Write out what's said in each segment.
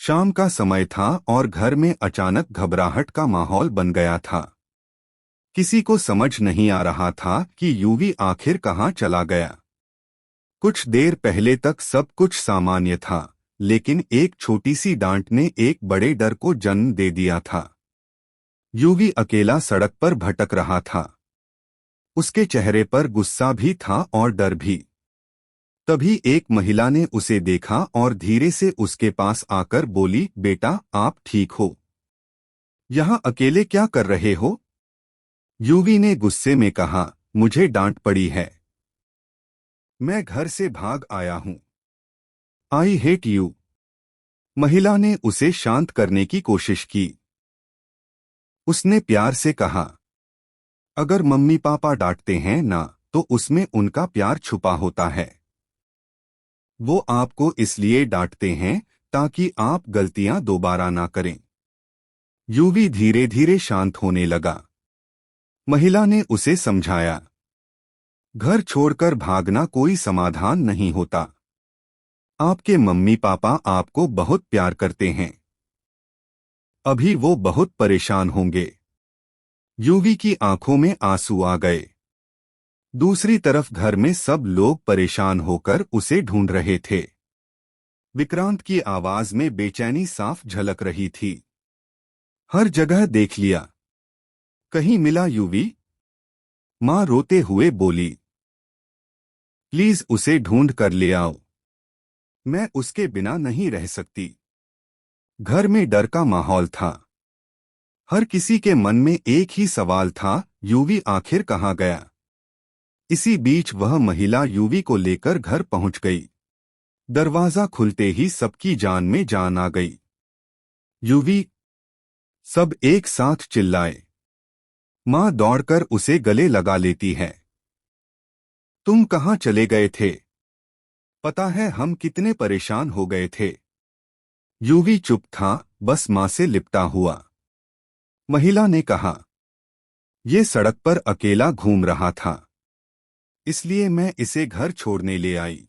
शाम का समय था और घर में अचानक घबराहट का माहौल बन गया था। किसी को समझ नहीं आ रहा था कि यूवी आखिर कहाँ चला गया। कुछ देर पहले तक सब कुछ सामान्य था, लेकिन एक छोटी सी डांट ने एक बड़े डर को जन्म दे दिया था। यूवी अकेला सड़क पर भटक रहा था। उसके चेहरे पर गुस्सा भी था और डर भी। तभी एक महिला ने उसे देखा और धीरे से उसके पास आकर बोली, बेटा, आप ठीक हो? यहाँ अकेले क्या कर रहे हो? यूवी ने गुस्से में कहा, मुझे डांट पड़ी है। मैं घर से भाग आया हूँ। I hate you. महिला ने उसे शांत करने की कोशिश की। उसने प्यार से कहा, अगर मम्मी पापा डांटते हैं ना, तो उसमें उनका प्यार छुपा होता है। वो आपको इसलिए डांटते हैं ताकि आप गलतियां दोबारा ना करें। यूवी धीरे धीरे शांत होने लगा। महिला ने उसे समझाया, घर छोड़कर भागना कोई समाधान नहीं होता। आपके मम्मी पापा आपको बहुत प्यार करते हैं। अभी वो बहुत परेशान होंगे। यूवी की आंखों में आंसू आ गए। दूसरी तरफ घर में सब लोग परेशान होकर उसे ढूंढ रहे थे। विक्रांत की आवाज में बेचैनी साफ झलक रही थी। हर जगह देख लिया, कहीं मिला यूवी? माँ रोते हुए बोली, प्लीज उसे ढूंढ कर ले आओ। मैं उसके बिना नहीं रह सकती। घर में डर का माहौल था। हर किसी के मन में एक ही सवाल था, यूवी आखिर कहाँ गया? इसी बीच वह महिला यूवी को लेकर घर पहुंच गई। दरवाजा खुलते ही सबकी जान में जान आ गई। यूवी! सब एक साथ चिल्लाए। माँ दौड़कर उसे गले लगा लेती है। तुम कहाँ चले गए थे? पता है हम कितने परेशान हो गए थे। यूवी चुप था, बस माँ से लिपटा हुआ। महिला ने कहा, ये सड़क पर अकेला घूम रहा था, इसलिए मैं इसे घर छोड़ने ले आई।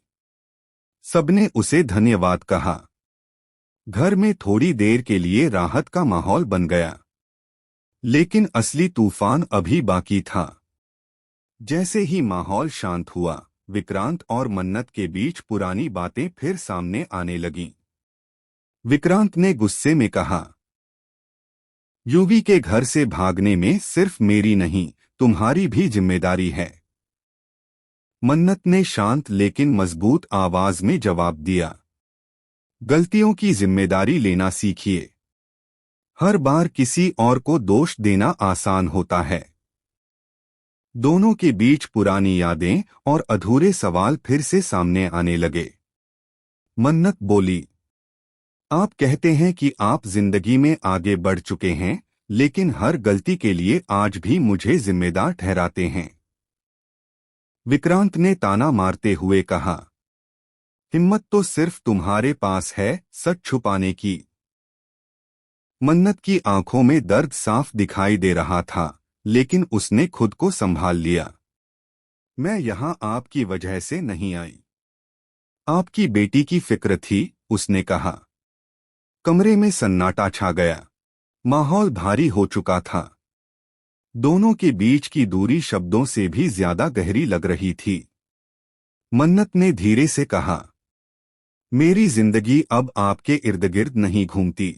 सबने उसे धन्यवाद कहा। घर में थोड़ी देर के लिए राहत का माहौल बन गया, लेकिन असली तूफान अभी बाकी था। जैसे ही माहौल शांत हुआ, विक्रांत और मन्नत के बीच पुरानी बातें फिर सामने आने लगीं। विक्रांत ने गुस्से में कहा, यूवी के घर से भागने में सिर्फ मेरी नहीं, तुम्हारी भी जिम्मेदारी है। मन्नत ने शांत लेकिन मजबूत आवाज में जवाब दिया, गलतियों की जिम्मेदारी लेना सीखिए। हर बार किसी और को दोष देना आसान होता है। दोनों के बीच पुरानी यादें और अधूरे सवाल फिर से सामने आने लगे। मन्नत बोली, आप कहते हैं कि आप जिंदगी में आगे बढ़ चुके हैं, लेकिन हर गलती के लिए आज भी मुझे जिम्मेदार ठहराते हैं। विक्रांत ने ताना मारते हुए कहा, हिम्मत तो सिर्फ तुम्हारे पास है सच छुपाने की। मन्नत की आंखों में दर्द साफ दिखाई दे रहा था, लेकिन उसने खुद को संभाल लिया। मैं यहाँ आपकी वजह से नहीं आई। आपकी बेटी की फिक्र थी, उसने कहा। कमरे में सन्नाटा छा गया। माहौल भारी हो चुका था। दोनों के बीच की दूरी शब्दों से भी ज्यादा गहरी लग रही थी। मन्नत ने धीरे से कहा, मेरी जिंदगी अब आपके इर्द गिर्द नहीं घूमती।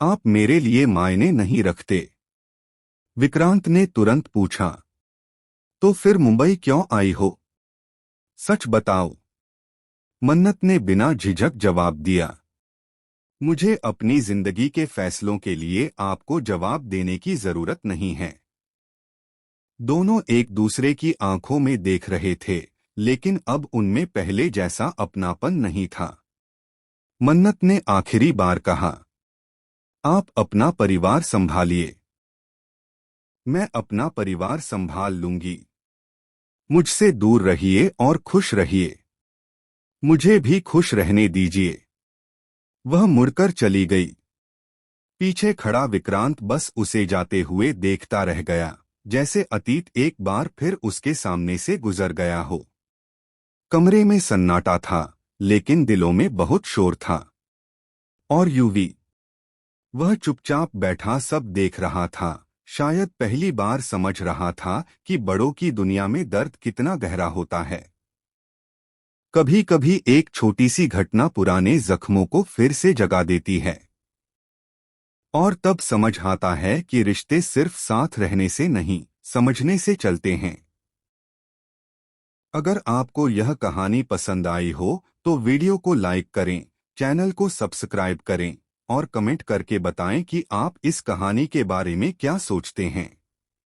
आप मेरे लिए मायने नहीं रखते। विक्रांत ने तुरंत पूछा, तो फिर मुंबई क्यों आई हो? सच बताओ। मन्नत ने बिना झिझक जवाब दिया, मुझे अपनी जिंदगी के फैसलों के लिए आपको जवाब देने की जरूरत नहीं है। दोनों एक दूसरे की आंखों में देख रहे थे, लेकिन अब उनमें पहले जैसा अपनापन नहीं था। मन्नत ने आखिरी बार कहा, आप अपना परिवार संभालिए। मैं अपना परिवार संभाल लूंगी। मुझसे दूर रहिए और खुश रहिए। मुझे भी खुश रहने दीजिए। वह मुड़कर चली गई। पीछे खड़ा विक्रांत बस उसे जाते हुए देखता रह गया, जैसे अतीत एक बार फिर उसके सामने से गुजर गया हो। कमरे में सन्नाटा था, लेकिन दिलों में बहुत शोर था। और यूवी, वह चुपचाप बैठा सब देख रहा था। शायद पहली बार समझ रहा था कि बड़ों की दुनिया में दर्द कितना गहरा होता है। कभी कभी एक छोटी सी घटना पुराने जख्मों को फिर से जगा देती है, और तब समझ आता है कि रिश्ते सिर्फ साथ रहने से नहीं, समझने से चलते हैं। अगर आपको यह कहानी पसंद आई हो तो वीडियो को लाइक करें, चैनल को सब्सक्राइब करें और कमेंट करके बताएं कि आप इस कहानी के बारे में क्या सोचते हैं।